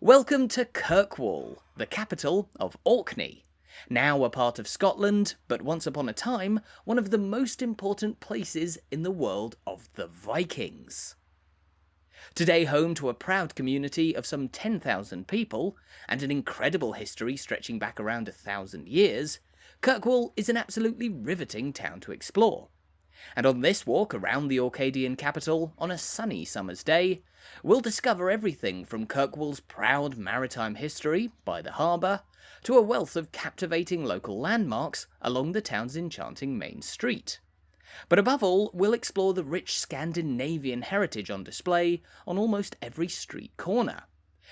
Welcome to Kirkwall, the capital of Orkney. Now a part of Scotland, but once upon a time, one of the most important places in the world of the Vikings. Today home to a proud community of some 10,000 people, and an incredible history stretching back around 1,000 years, Kirkwall is an absolutely riveting town to explore. And on this walk around the Orcadian capital on a sunny summer's day, we'll discover everything from Kirkwall's proud maritime history by the harbour, to a wealth of captivating local landmarks along the town's enchanting main street. But above all, we'll explore the rich Scandinavian heritage on display on almost every street corner.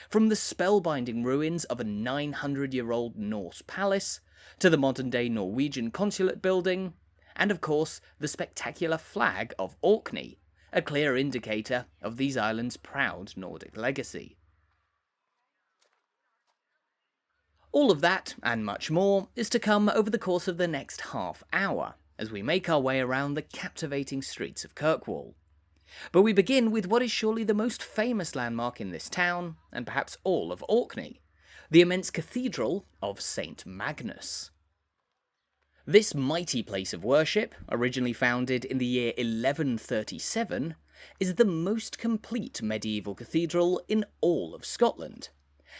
From the spellbinding ruins of a 900-year-old Norse palace, to the modern-day Norwegian Consulate building, and of course the spectacular flag of Orkney, a clear indicator of these islands' proud Nordic legacy. All of that, and much more, is to come over the course of the next half hour, as we make our way around the captivating streets of Kirkwall. But we begin with what is surely the most famous landmark in this town, and perhaps all of Orkney, the immense Cathedral of St. Magnus. This mighty place of worship, originally founded in the year 1137, is the most complete medieval cathedral in all of Scotland,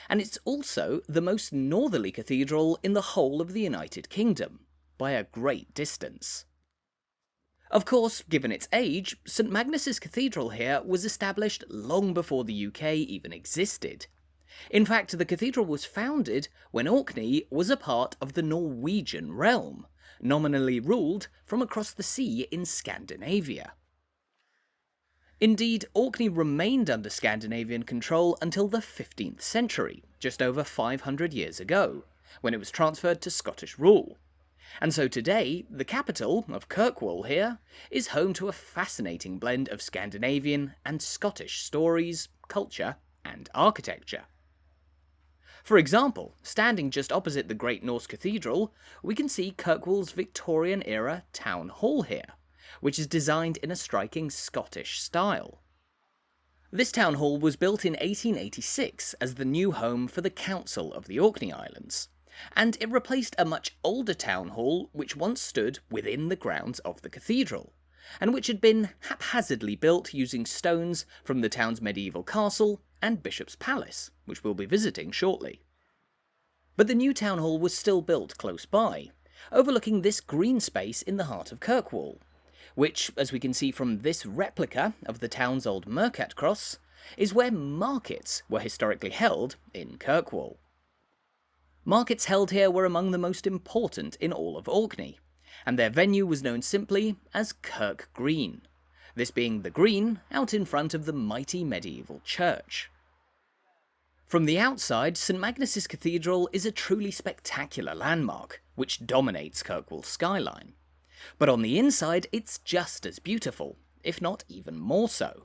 and it's also the most northerly cathedral in the whole of the United Kingdom, by a great distance. Of course, given its age, St Magnus's Cathedral here was established long before the UK even existed. In fact, the cathedral was founded when Orkney was a part of the Norwegian realm, nominally ruled from across the sea in Scandinavia. Indeed, Orkney remained under Scandinavian control until the 15th century, just over 500 years ago, when it was transferred to Scottish rule. And so today, the capital of Kirkwall here is home to a fascinating blend of Scandinavian and Scottish stories, culture, and architecture. For example, standing just opposite the Great Norse Cathedral, we can see Kirkwall's Victorian-era town hall here, which is designed in a striking Scottish style. This town hall was built in 1886 as the new home for the Council of the Orkney Islands, and it replaced a much older town hall which once stood within the grounds of the cathedral, and which had been haphazardly built using stones from the town's medieval castle and Bishop's Palace, which we'll be visiting shortly. But the new town hall was still built close by, overlooking this green space in the heart of Kirkwall, which, as we can see from this replica of the town's old Mercat cross, is where markets were historically held in Kirkwall. Markets held here were among the most important in all of Orkney, and their venue was known simply as Kirk Green, this being the green out in front of the mighty medieval church. From the outside, St Magnus's Cathedral is a truly spectacular landmark, which dominates Kirkwall's skyline. But on the inside, it's just as beautiful, if not even more so.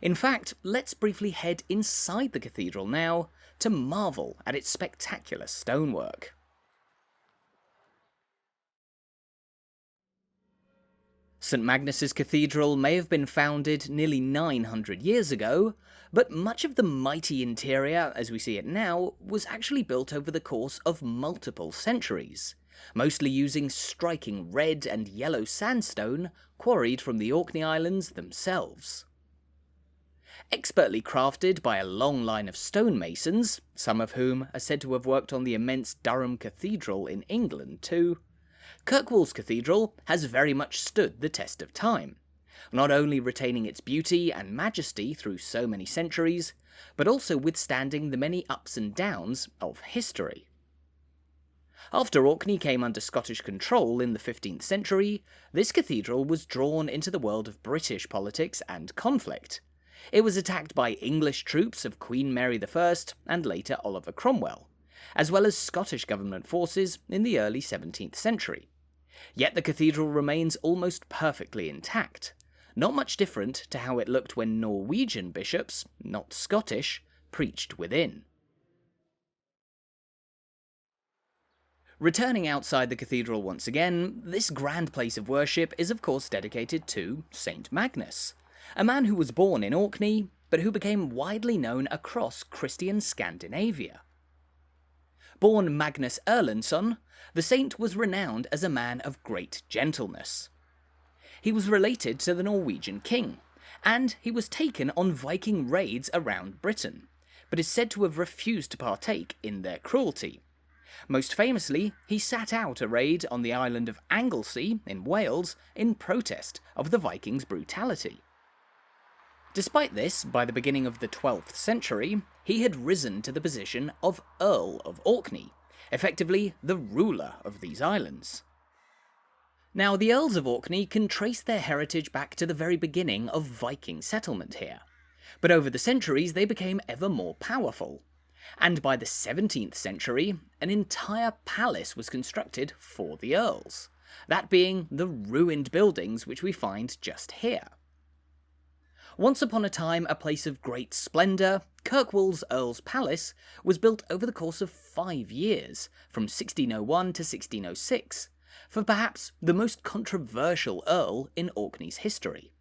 In fact, let's briefly head inside the cathedral now to marvel at its spectacular stonework. St Magnus's Cathedral may have been founded nearly 900 years ago, but much of the mighty interior as we see it now was actually built over the course of multiple centuries, mostly using striking red and yellow sandstone quarried from the Orkney Islands themselves. Expertly crafted by a long line of stonemasons, some of whom are said to have worked on the immense Durham Cathedral in England too, Kirkwall's cathedral has very much stood the test of time, not only retaining its beauty and majesty through so many centuries, but also withstanding the many ups and downs of history. After Orkney came under Scottish control in the 15th century, this cathedral was drawn into the world of British politics and conflict. It was attacked by English troops of Queen Mary I and later Oliver Cromwell, as well as Scottish government forces in the early 17th century. Yet the cathedral remains almost perfectly intact, not much different to how it looked when Norwegian bishops, not Scottish, preached within. Returning outside the cathedral once again, this grand place of worship is of course dedicated to St Magnus, a man who was born in Orkney, but who became widely known across Christian Scandinavia. Born Magnus Erlendsson, the saint was renowned as a man of great gentleness. He was related to the Norwegian king, and he was taken on Viking raids around Britain, but is said to have refused to partake in their cruelty. Most famously, he sat out a raid on the island of Anglesey in Wales in protest of the Vikings' brutality. Despite this, by the beginning of the 12th century, he had risen to the position of Earl of Orkney, effectively the ruler of these islands. Now, the Earls of Orkney can trace their heritage back to the very beginning of Viking settlement here, but over the centuries they became ever more powerful, and by the 17th century, an entire palace was constructed for the Earls, that being the ruined buildings which we find just here. Once upon a time a place of great splendour, Kirkwall's Earl's Palace was built over the course of 5 years, from 1601 to 1606, for perhaps the most controversial Earl in Orkney's history.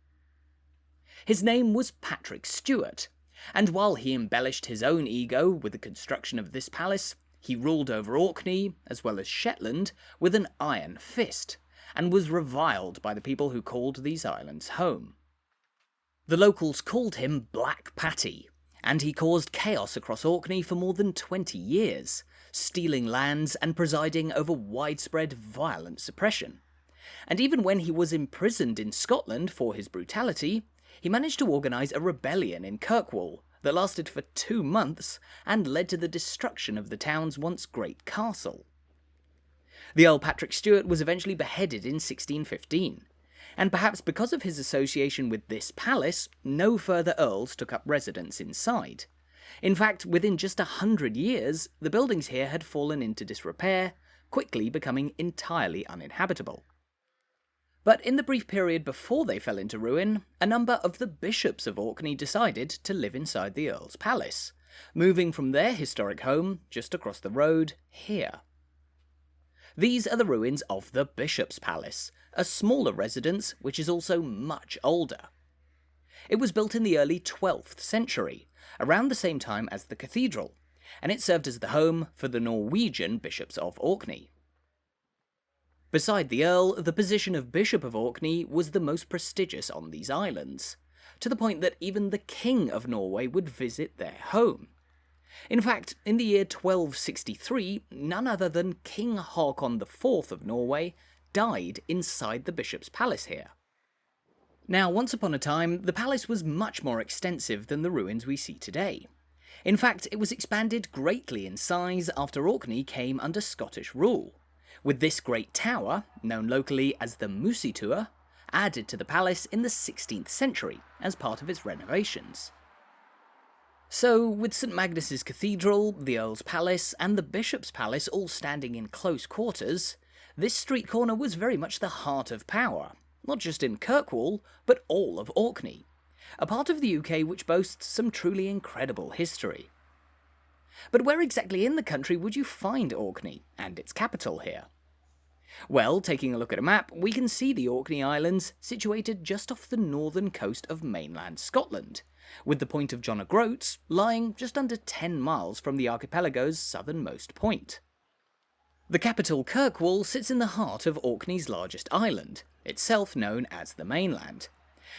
His name was Patrick Stewart, and while he embellished his own ego with the construction of this palace, he ruled over Orkney, as well as Shetland, with an iron fist, and was reviled by the people who called these islands home. The locals called him Black Patty, and he caused chaos across Orkney for more than 20 years, stealing lands and presiding over widespread violent suppression. And even when he was imprisoned in Scotland for his brutality, he managed to organise a rebellion in Kirkwall that lasted for 2 months and led to the destruction of the town's once great castle. The Earl Patrick Stewart was eventually beheaded in 1615, and perhaps because of his association with this palace, no further earls took up residence inside. In fact, within just 100 years, the buildings here had fallen into disrepair, quickly becoming entirely uninhabitable. But in the brief period before they fell into ruin, a number of the bishops of Orkney decided to live inside the Earl's Palace, moving from their historic home just across the road here. These are the ruins of the Bishop's Palace, a smaller residence which is also much older. It was built in the early 12th century, around the same time as the cathedral, and it served as the home for the Norwegian bishops of Orkney. Beside the Earl, the position of Bishop of Orkney was the most prestigious on these islands, to the point that even the King of Norway would visit their home. In fact, in the year 1263, none other than King Håkon IV of Norway died inside the bishop's palace here. Now, once upon a time, the palace was much more extensive than the ruins we see today. In fact, it was expanded greatly in size after Orkney came under Scottish rule, with this great tower, known locally as the Moosie tower, added to the palace in the 16th century as part of its renovations. So, with St Magnus's Cathedral, the Earl's Palace, and the Bishop's Palace all standing in close quarters, this street corner was very much the heart of power, not just in Kirkwall, but all of Orkney, a part of the UK which boasts some truly incredible history. But where exactly in the country would you find Orkney, and its capital here? Well, taking a look at a map, we can see the Orkney Islands situated just off the northern coast of mainland Scotland, with the point of John O'Groats lying just under 10 miles from the archipelago's southernmost point. The capital Kirkwall sits in the heart of Orkney's largest island, itself known as the mainland.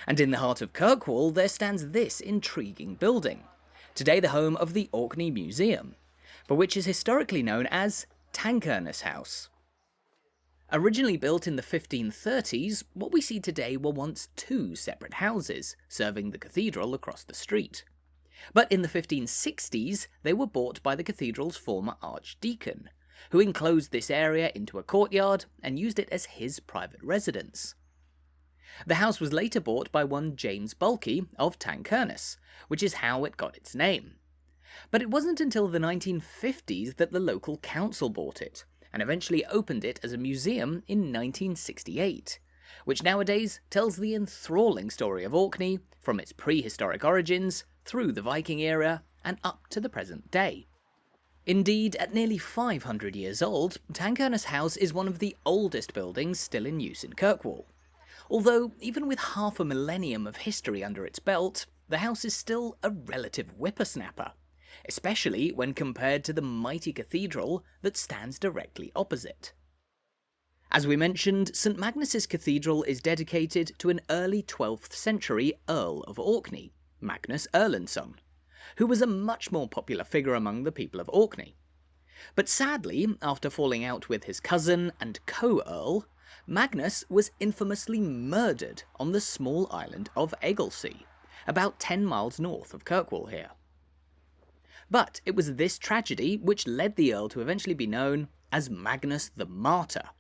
And in the heart of Kirkwall there stands this intriguing building, today the home of the Orkney Museum, but which is historically known as Tankerness House. Originally built in the 1530s, what we see today were once 2 separate houses, serving the cathedral across the street. But in the 1560s, they were bought by the cathedral's former archdeacon, who enclosed this area into a courtyard and used it as his private residence. The house was later bought by one James Bulkey of Tankerness, which is how it got its name. But it wasn't until the 1950s that the local council bought it, and eventually opened it as a museum in 1968, which nowadays tells the enthralling story of Orkney from its prehistoric origins, through the Viking era, and up to the present day. Indeed, at nearly 500 years old, Tankerness House is one of the oldest buildings still in use in Kirkwall. Although, even with half a millennium of history under its belt, the house is still a relative whippersnapper, especially when compared to the mighty cathedral that stands directly opposite. As we mentioned, St Magnus's Cathedral is dedicated to an early 12th century Earl of Orkney, Magnus Erlendsson, who was a much more popular figure among the people of Orkney. But sadly, after falling out with his cousin and co-earl, Magnus was infamously murdered on the small island of Egilsea, about 10 miles north of Kirkwall here. But it was this tragedy which led the Earl to eventually be known as Magnus the Martyr,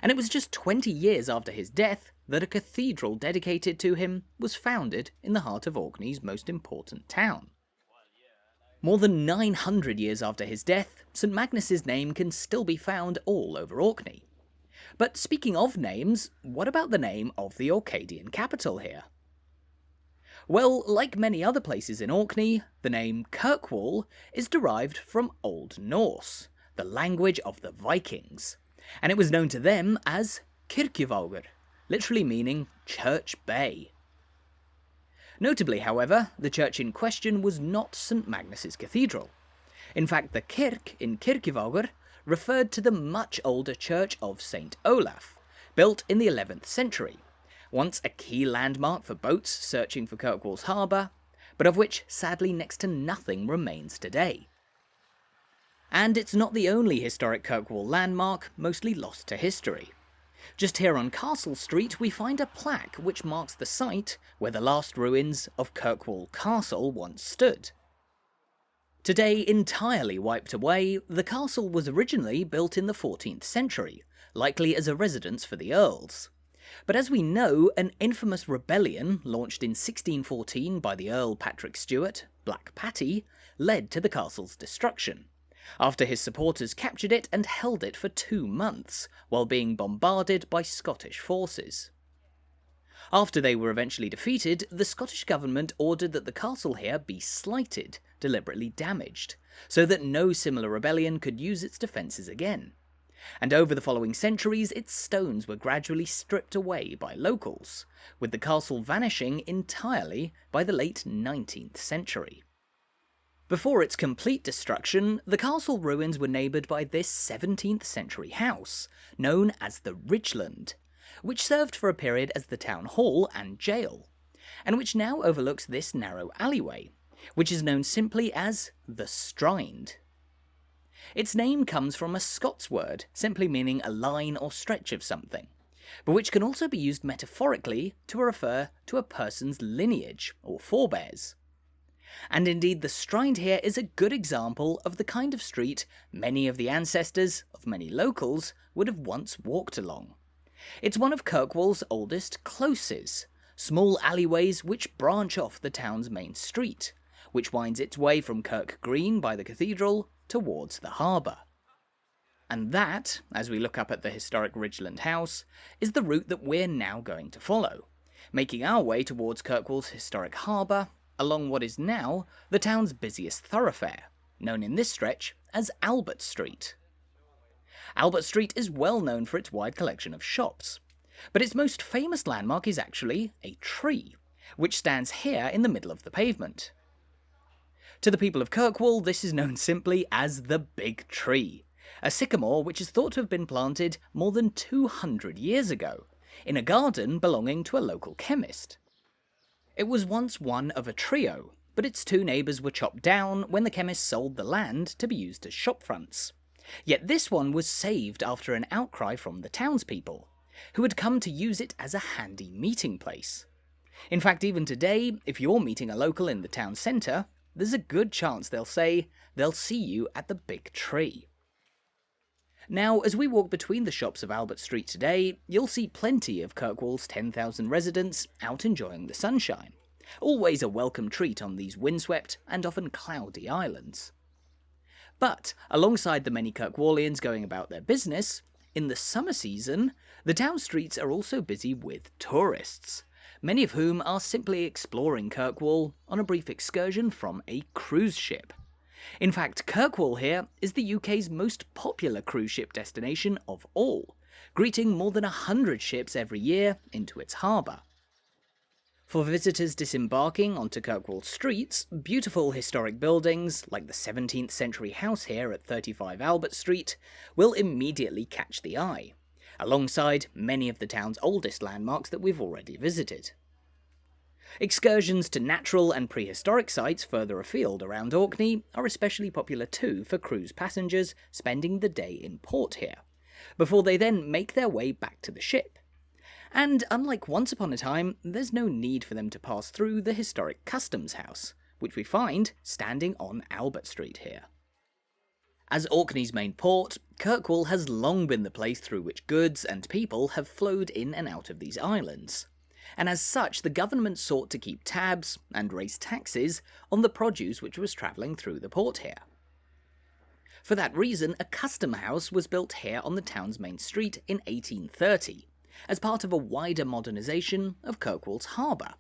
and it was just 20 years after his death that a cathedral dedicated to him was founded in the heart of Orkney's most important town. More than 900 years after his death, St Magnus's name can still be found all over Orkney. But speaking of names, what about the name of the Orcadian capital here? Well, like many other places in Orkney, the name Kirkwall is derived from Old Norse, the language of the Vikings, and it was known to them as Kirkjuvaugur, literally meaning Church Bay. Notably, however, the church in question was not St Magnus's Cathedral. In fact, the kirk in Kirkjuvaugur referred to the much older church of St Olaf, built in the 11th century, once a key landmark for boats searching for Kirkwall's harbour, but of which sadly next to nothing remains today. And it's not the only historic Kirkwall landmark mostly lost to history. Just here on Castle Street we find a plaque which marks the site where the last ruins of Kirkwall Castle once stood. Today entirely wiped away, the castle was originally built in the 14th century, likely as a residence for the Earls. But as we know, an infamous rebellion launched in 1614 by the Earl Patrick Stewart, Black Patty, led to the castle's destruction, after his supporters captured it and held it for 2 months, while being bombarded by Scottish forces. After they were eventually defeated, the Scottish government ordered that the castle here be slighted, deliberately damaged, so that no similar rebellion could use its defences again. And over the following centuries, its stones were gradually stripped away by locals, with the castle vanishing entirely by the late 19th century. Before its complete destruction, the castle ruins were neighboured by this 17th century house, known as the Ridgeland, which served for a period as the town hall and jail, and which now overlooks this narrow alleyway, which is known simply as the Strynd. Its name comes from a Scots word, simply meaning a line or stretch of something, but which can also be used metaphorically to refer to a person's lineage or forebears. And indeed the Strynd here is a good example of the kind of street many of the ancestors of many locals would have once walked along. It's one of Kirkwall's oldest closes, small alleyways which branch off the town's main street, which winds its way from Kirk Green by the cathedral towards the harbour. And that, as we look up at the historic Ridgeland House, is the route that we're now going to follow, making our way towards Kirkwall's historic harbour, along what is now the town's busiest thoroughfare, known in this stretch as Albert Street. Albert Street is well known for its wide collection of shops, but its most famous landmark is actually a tree, which stands here in the middle of the pavement. To the people of Kirkwall, this is known simply as the Big Tree, a sycamore which is thought to have been planted more than 200 years ago, in a garden belonging to a local chemist. It was once one of a trio, but its 2 neighbours were chopped down when the chemist sold the land to be used as shop fronts. Yet this one was saved after an outcry from the townspeople, who had come to use it as a handy meeting place. In fact, even today, if you're meeting a local in the town centre, there's a good chance they'll say they'll see you at the Big Tree. Now, as we walk between the shops of Albert Street today, you'll see plenty of Kirkwall's 10,000 residents out enjoying the sunshine, always a welcome treat on these windswept and often cloudy islands. But, alongside the many Kirkwallians going about their business, in the summer season, the town streets are also busy with tourists, many of whom are simply exploring Kirkwall on a brief excursion from a cruise ship. In fact, Kirkwall here is the UK's most popular cruise ship destination of all, greeting more than 100 ships every year into its harbour. For visitors disembarking onto Kirkwall streets, beautiful historic buildings, like the 17th century house here at 35 Albert Street, will immediately catch the eye, alongside many of the town's oldest landmarks that we've already visited. Excursions to natural and prehistoric sites further afield around Orkney are especially popular too for cruise passengers spending the day in port here, before they then make their way back to the ship. And unlike once upon a time, there's no need for them to pass through the historic Customs House, which we find standing on Albert Street here. As Orkney's main port, Kirkwall has long been the place through which goods and people have flowed in and out of these islands, and as such the government sought to keep tabs and raise taxes on the produce which was travelling through the port here. For that reason, a custom house was built here on the town's main street in 1830, as part of a wider modernisation of Kirkwall's harbour,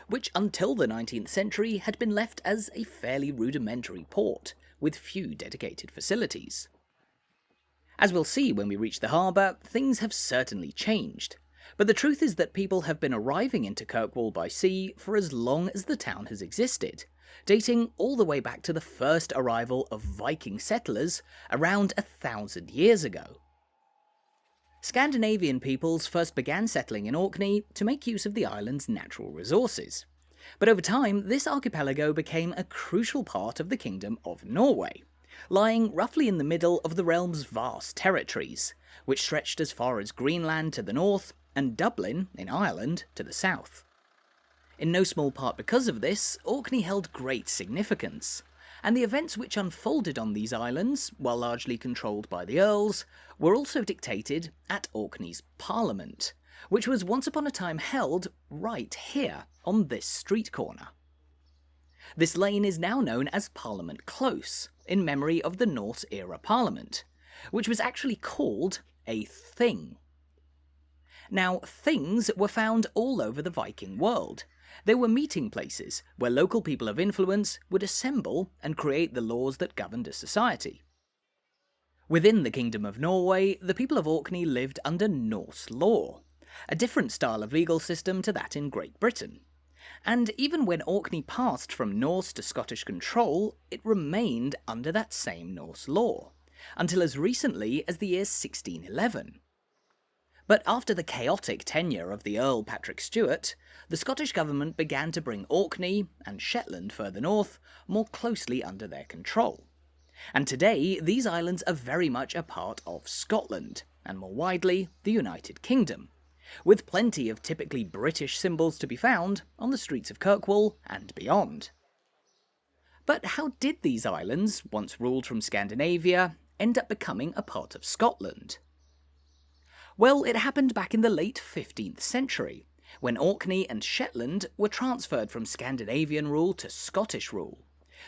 which until the 19th century had been left as a fairly rudimentary port, with few dedicated facilities. As we'll see when we reach the harbour, things have certainly changed, but the truth is that people have been arriving into Kirkwall by sea for as long as the town has existed, dating all the way back to the first arrival of Viking settlers around 1,000 years ago. Scandinavian peoples first began settling in Orkney to make use of the island's natural resources, but over time this archipelago became a crucial part of the Kingdom of Norway, lying roughly in the middle of the realm's vast territories, which stretched as far as Greenland to the north and Dublin, in Ireland, to the south. In no small part because of this, Orkney held great significance, and the events which unfolded on these islands, while largely controlled by the Earls, were also dictated at Orkney's Parliament, which was once upon a time held right here on this street corner. This lane is now known as Parliament Close, in memory of the Norse era Parliament, which was actually called a thing. Now, things were found all over the Viking world. They were meeting places where local people of influence would assemble and create the laws that governed a society. Within the Kingdom of Norway, the people of Orkney lived under Norse law, a different style of legal system to that in Great Britain. And even when Orkney passed from Norse to Scottish control, it remained under that same Norse law, until as recently as the year 1611. But after the chaotic tenure of the Earl Patrick Stewart, the Scottish government began to bring Orkney, and Shetland further north, more closely under their control. And today, these islands are very much a part of Scotland, and more widely, the United Kingdom, with plenty of typically British symbols to be found on the streets of Kirkwall and beyond. But how did these islands, once ruled from Scandinavia, end up becoming a part of Scotland? Well, it happened back in the late 15th century, when Orkney and Shetland were transferred from Scandinavian rule to Scottish rule,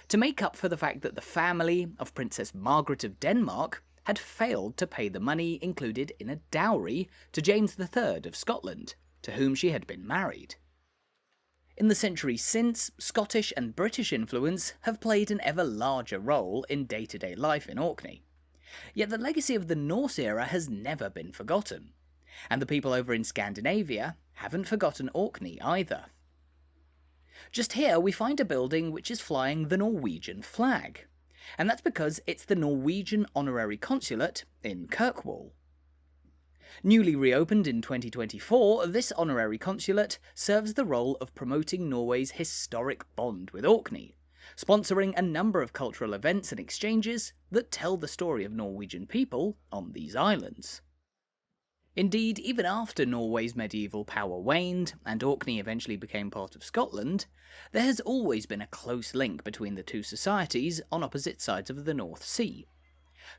to make up for the fact that the family of Princess Margaret of Denmark had failed to pay the money included in a dowry to James III of Scotland, to whom she had been married. In the centuries since, Scottish and British influence have played an ever larger role in day-to-day life in Orkney. Yet the legacy of the Norse era has never been forgotten, and the people over in Scandinavia haven't forgotten Orkney either. Just here we find a building which is flying the Norwegian flag, and that's because it's the Norwegian Honorary Consulate in Kirkwall. Newly reopened in 2024, this honorary consulate serves the role of promoting Norway's historic bond with Orkney, sponsoring a number of cultural events and exchanges that tell the story of Norwegian people on these islands. Indeed, even after Norway's medieval power waned and Orkney eventually became part of Scotland, there has always been a close link between the two societies on opposite sides of the North Sea.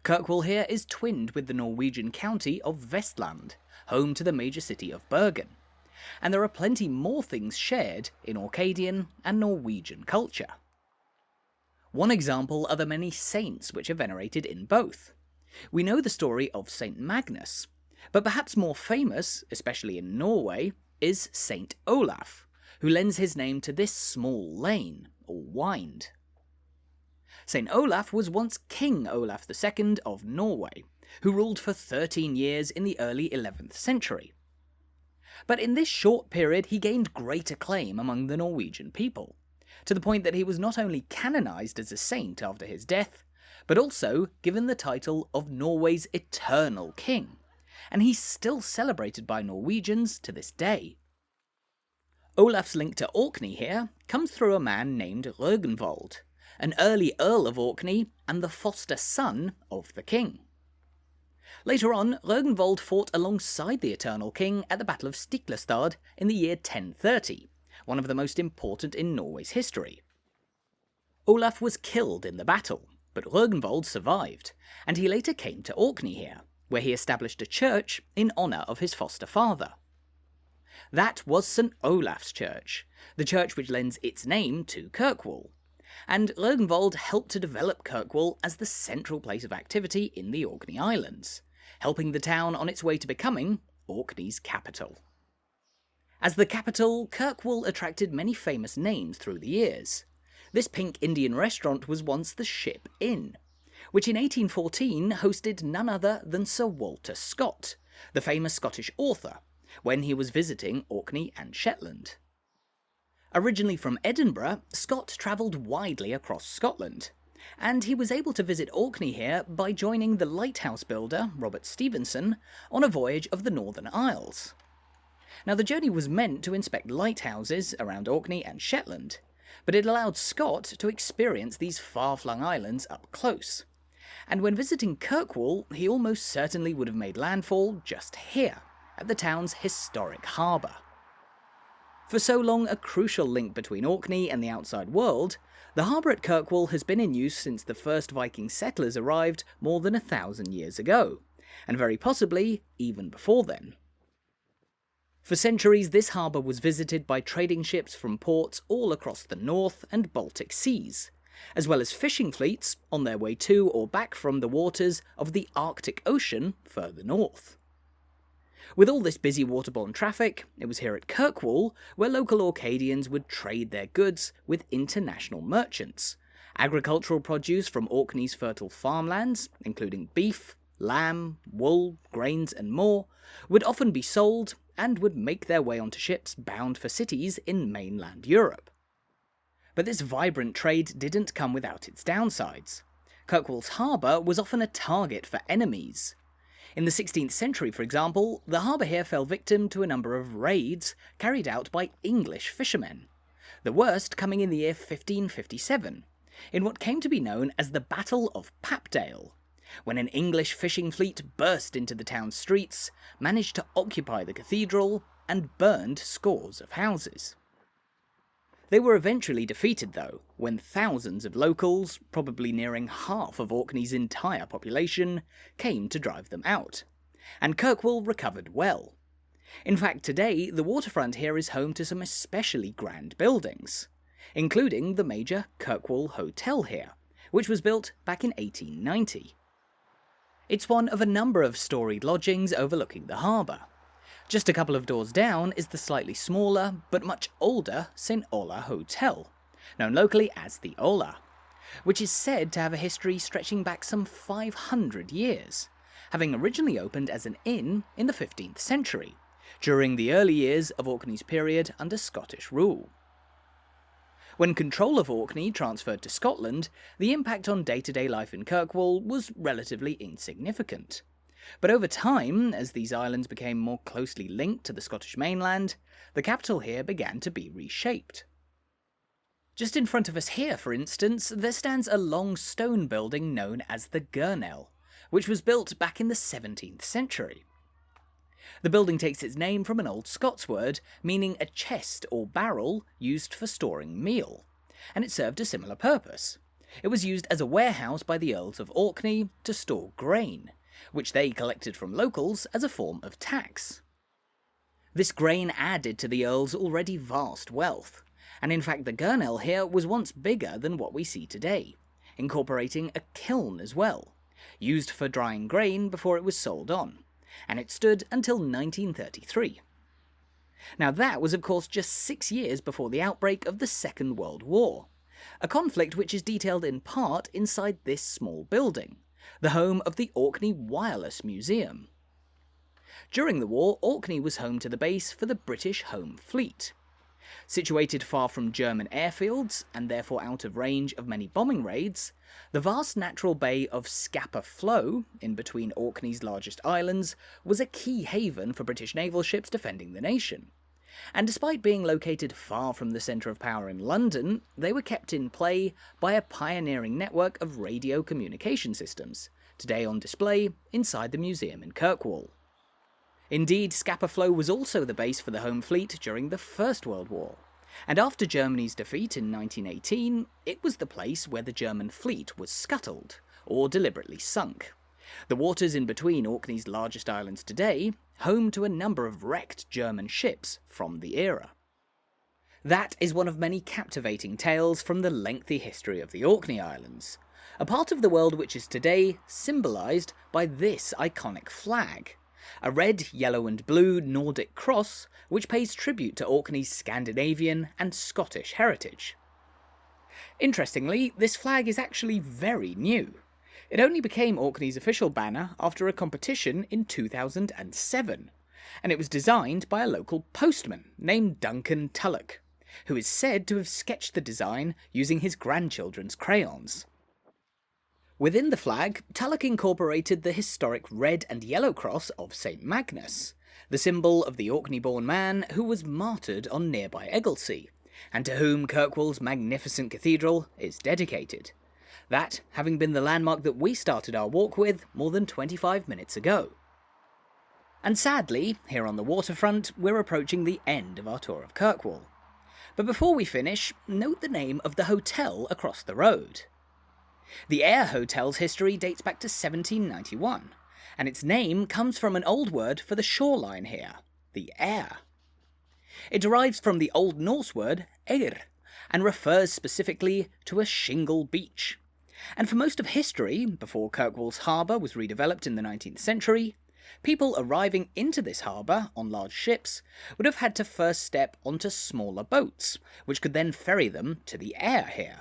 Kirkwall here is twinned with the Norwegian county of Vestland, home to the major city of Bergen, and there are plenty more things shared in Orcadian and Norwegian culture. One example are the many saints which are venerated in both. We know the story of Saint Magnus, but perhaps more famous, especially in Norway, is Saint Olaf, who lends his name to this small lane, or Wynd. Saint Olaf was once King Olaf II of Norway, who ruled for 13 years in the early 11th century. But in this short period he gained great acclaim among the Norwegian people, to the point that he was not only canonised as a saint after his death, but also given the title of Norway's Eternal King, and he's still celebrated by Norwegians to this day. Olaf's link to Orkney here comes through a man named Rögnvald, an early Earl of Orkney and the foster son of the king. Later on, Rögnvald fought alongside the Eternal King at the Battle of Stiklestad in the year 1030, one of the most important in Norway's history. Olaf was killed in the battle, but Rögnvald survived, and he later came to Orkney here, where he established a church in honour of his foster father. That was St Olaf's Church, the church which lends its name to Kirkwall, and Rögnvald helped to develop Kirkwall as the central place of activity in the Orkney Islands, helping the town on its way to becoming Orkney's capital. As the capital, Kirkwall attracted many famous names through the years. This pink Indian restaurant was once the Ship Inn, which in 1814 hosted none other than Sir Walter Scott, the famous Scottish author, when he was visiting Orkney and Shetland. Originally from Edinburgh, Scott travelled widely across Scotland, and he was able to visit Orkney here by joining the lighthouse builder, Robert Stevenson, on a voyage of the Northern Isles. Now the journey was meant to inspect lighthouses around Orkney and Shetland, but it allowed Scott to experience these far-flung islands up close. And when visiting Kirkwall, he almost certainly would have made landfall just here, at the town's historic harbour. For so long a crucial link between Orkney and the outside world, the harbour at Kirkwall has been in use since the first Viking settlers arrived more than 1,000 years ago, and very possibly even before then. For centuries this harbour was visited by trading ships from ports all across the North and Baltic seas, as well as fishing fleets on their way to or back from the waters of the Arctic Ocean further north. With all this busy waterborne traffic, it was here at Kirkwall where local Orcadians would trade their goods with international merchants. Agricultural produce from Orkney's fertile farmlands, including beef, lamb, wool, grains and more, would often be sold and would make their way onto ships bound for cities in mainland Europe. But this vibrant trade didn't come without its downsides. Kirkwall's harbour was often a target for enemies. In the 16th century, for example, the harbour here fell victim to a number of raids carried out by English fishermen, the worst coming in the year 1557, in what came to be known as the Battle of Papdale, when an English fishing fleet burst into the town's streets, managed to occupy the cathedral, and burned scores of houses. They were eventually defeated though, when thousands of locals, probably nearing half of Orkney's entire population, came to drive them out, and Kirkwall recovered well. In fact, today the waterfront here is home to some especially grand buildings, including the major Kirkwall Hotel here, which was built back in 1890. It's one of a number of storied lodgings overlooking the harbour. Just a couple of doors down is the slightly smaller, but much older St Ola Hotel, known locally as the Ola, which is said to have a history stretching back some 500 years, having originally opened as an inn in the 15th century, during the early years of Orkney's period under Scottish rule. When control of Orkney transferred to Scotland, the impact on day-to-day life in Kirkwall was relatively insignificant. But over time, as these islands became more closely linked to the Scottish mainland, the capital here began to be reshaped. Just in front of us here, for instance, there stands a long stone building known as the Girnell, which was built back in the 17th century. The building takes its name from an old Scots word meaning a chest or barrel used for storing meal, and it served a similar purpose. It was used as a warehouse by the Earls of Orkney to store grain, which they collected from locals as a form of tax. This grain added to the Earl's already vast wealth, and in fact the Girnell here was once bigger than what we see today, incorporating a kiln as well, used for drying grain before it was sold on, and it stood until 1933. Now that was of course just 6 years before the outbreak of the Second World War, a conflict which is detailed in part inside this small building, the home of the Orkney Wireless Museum. During the war, Orkney was home to the base for the British Home Fleet. Situated far from German airfields, and therefore out of range of many bombing raids, the vast natural bay of Scapa Flow, in between Orkney's largest islands, was a key haven for British naval ships defending the nation. And despite being located far from the centre of power in London, they were kept in play by a pioneering network of radio communication systems, today on display inside the museum in Kirkwall. Indeed, Scapa Flow was also the base for the Home Fleet during the First World War, and after Germany's defeat in 1918, it was the place where the German fleet was scuttled, or deliberately sunk. The waters in between Orkney's largest islands today, home to a number of wrecked German ships from the era. That is one of many captivating tales from the lengthy history of the Orkney Islands, a part of the world which is today symbolised by this iconic flag, a red, yellow and blue Nordic cross which pays tribute to Orkney's Scandinavian and Scottish heritage. Interestingly, this flag is actually very new. It only became Orkney's official banner after a competition in 2007, and it was designed by a local postman named Duncan Tulloch, who is said to have sketched the design using his grandchildren's crayons. Within the flag, Tulloch incorporated the historic red and yellow cross of St Magnus, the symbol of the Orkney-born man who was martyred on nearby Egglesea, and to whom Kirkwall's magnificent cathedral is dedicated. That having been the landmark that we started our walk with more than 25 minutes ago. And sadly, here on the waterfront, we're approaching the end of our tour of Kirkwall. But before we finish, note the name of the hotel across the road. The Ayre Hotel's history dates back to 1791, and its name comes from an old word for the shoreline here, the Ayre. It derives from the Old Norse word Ayre, and refers specifically to a shingle beach. And for most of history, before Kirkwall's harbour was redeveloped in the 19th century, people arriving into this harbour on large ships would have had to first step onto smaller boats, which could then ferry them to the Ayre here.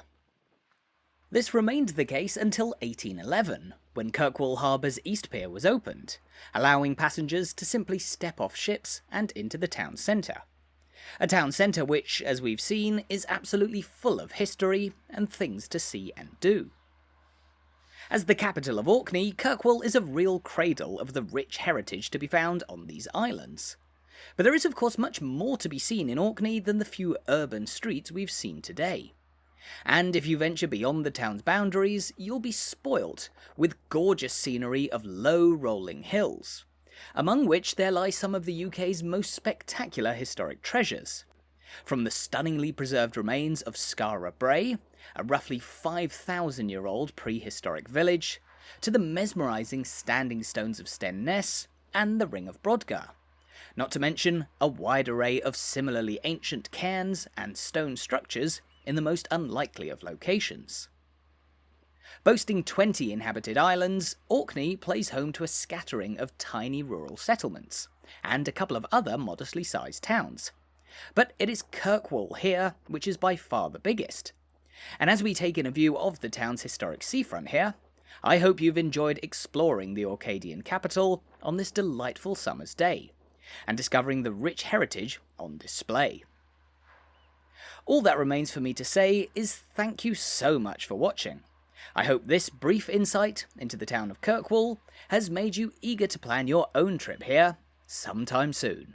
This remained the case until 1811, when Kirkwall Harbour's East Pier was opened, allowing passengers to simply step off ships and into the town centre. A town centre which, as we've seen, is absolutely full of history and things to see and do. As the capital of Orkney, Kirkwall is a real cradle of the rich heritage to be found on these islands. But there is of course much more to be seen in Orkney than the few urban streets we've seen today. And if you venture beyond the town's boundaries, you'll be spoilt with gorgeous scenery of low rolling hills, among which there lie some of the UK's most spectacular historic treasures. From the stunningly preserved remains of Skara Brae, a roughly 5,000-year-old prehistoric village, to the mesmerising standing stones of Strynd and the Ring of Brodgar, not to mention a wide array of similarly ancient cairns and stone structures in the most unlikely of locations. Boasting 20 inhabited islands, Orkney plays home to a scattering of tiny rural settlements, and a couple of other modestly sized towns. But it is Kirkwall here which is by far the biggest. And as we take in a view of the town's historic seafront here, I hope you've enjoyed exploring the Orcadian capital on this delightful summer's day, and discovering the rich heritage on display. All that remains for me to say is thank you so much for watching. I hope this brief insight into the town of Kirkwall has made you eager to plan your own trip here sometime soon.